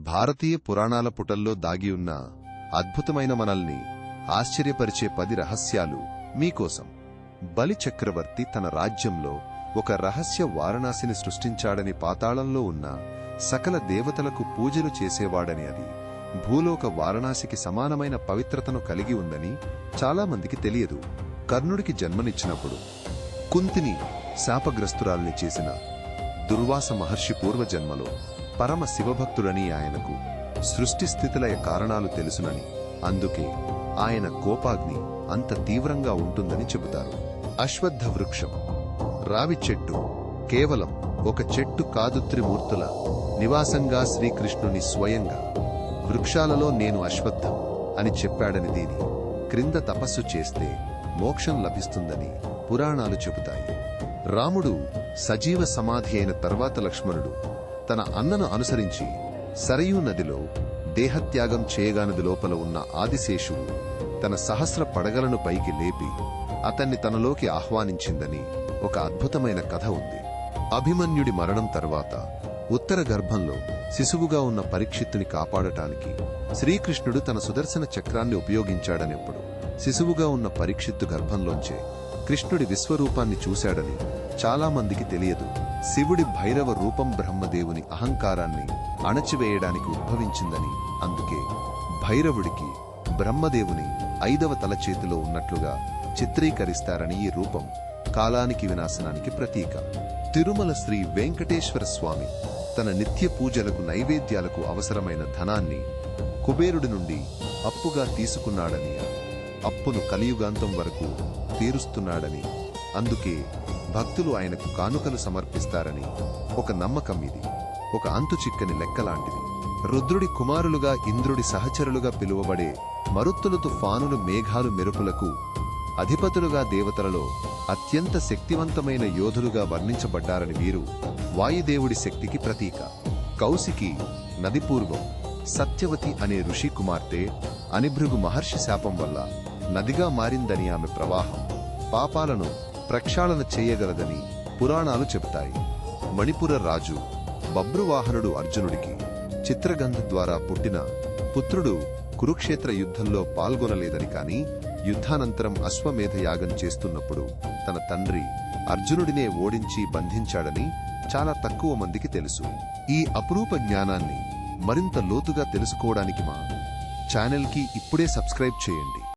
భారతీయ పురాణాల పుటల్లో దాగి ఉన్న అద్భుతమైన మనల్ని ఆశ్చర్యపరిచే 10 రహస్యాలు మీకోసం. బలి చక్రవర్తి తన రాజ్యంలో ఒక రహస్య వారణాసిని సృష్టించాడని, పాతాళంలో ఉన్న సకల దేవతలకు పూజలు చేసేవాడని, అది భూలోక వారణాసికి సమానమైన పవిత్రతను కలిగి ఉందని చాలామందికి తెలియదు. కర్ణుడికి జన్మనిచ్చినప్పుడు కుంతిని శాపగ్రస్తురాల్ని చేసిన దుర్వాస మహర్షి పూర్వజన్మలో పరమ శివభక్తుడని, ఆయనకు సృష్టిస్థితిలయ కారణాలు తెలుసునని, అందుకే ఆయన కోపాగ్ని అంత తీవ్రంగా ఉంటుందని చెబుతారు. అశ్వత్థ వృక్షం, రావి చెట్టు కేవలం ఒక చెట్టు కాదు, త్రిమూర్తుల నివాసంగా శ్రీకృష్ణుని స్వయంగా వృక్షాలలో నేను అశ్వత్థం అని చెప్పాడని, దీని క్రింద తపస్సు చేస్తే మోక్షం లభిస్తుందని పురాణాలు చెబుతాయి. రాముడు సజీవ సమాధి అయిన తర్వాత లక్ష్మణుడు తన అన్నను అనుసరించి సరయూ నదిలో దేహత్యాగం చేయగానది లోపల ఉన్న ఆదిశేషువు తన సహస్ర పడగలను పైకి లేపి అతన్ని తనలోకి ఆహ్వానించిందని ఒక అద్భుతమైన కథ ఉంది. అభిమన్యుడి మరణం తర్వాత ఉత్తర గర్భంలో శిశువుగా ఉన్న పరీక్షిత్తుని కాపాడటానికి శ్రీకృష్ణుడు తన సుదర్శన చక్రాన్ని ఉపయోగించాడనెప్పుడు శిశువుగా ఉన్న పరీక్షిత్తు గర్భంలోంచే కృష్ణుడి విశ్వరూపాన్ని చూశాడని చాలామందికి తెలియదు. శివుడి భైరవ రూపం బ్రహ్మదేవుని అహంకారాన్ని అణచివేయడానికి ఉద్భవించిందని, అందుకే భైరవుడికి బ్రహ్మదేవుని 5వ తల చేతిలో ఉన్నట్లుగా చిత్రీకరిస్తారని, ఈ రూపం కాలానికి వినాశనానికి ప్రతీక. తిరుమల శ్రీ వెంకటేశ్వర స్వామి తన నిత్య పూజలకు నైవేద్యాలకు అవసరమైన ధనాన్ని కుబేరుడి నుండి అప్పుగా తీసుకున్నాడని, అప్పును కలియుగాంతం వరకు తీరుస్తున్నాడని, అందుకే భక్తులు ఆయనకు కానుకలు సమర్పిస్తారని ఒక నమ్మకం. ఇది ఒక అంతుచిక్కని లెక్కలాంటిది. రుద్రుడి కుమారులుగా, ఇంద్రుడి సహచరులుగా పిలువబడే మరుత్తులు, తుఫానులు, మేఘాలు, మెరుపులకు అధిపతులుగా దేవతలలో అత్యంత శక్తివంతమైన యోధులుగా వర్ణించబడ్డారని, వీరు వాయుదేవుడి శక్తికి ప్రతీక. కౌశికి నది పూర్వం సత్యవతి అనే ఋషి కుమార్తె అనిభృగు మహర్షి శాపం వల్ల నదిగా మారిందని, ఆమె ప్రవాహం పాపాలను ప్రక్షాళన చేయగలదని పురాణాలు చెబుతాయి. మణిపుర రాజు బభ్రువాహనుడు అర్జునుడికి చిత్రగంధ ద్వారా పుట్టిన పుత్రుడు కురుక్షేత్ర యుద్ధంలో పాల్గొనలేదని, కాని యుద్ధానంతరం అశ్వమేధ యాగం చేస్తున్నప్పుడు తన తండ్రి అర్జునుడినే ఓడించి బంధించాడని చాలా తక్కువ మందికి తెలుసు. ఈ అపురూప జ్ఞానాన్ని మరింత లోతుగా తెలుసుకోవడానికి మా ఛానల్కి ఇప్పుడే సబ్స్క్రైబ్ చేయండి.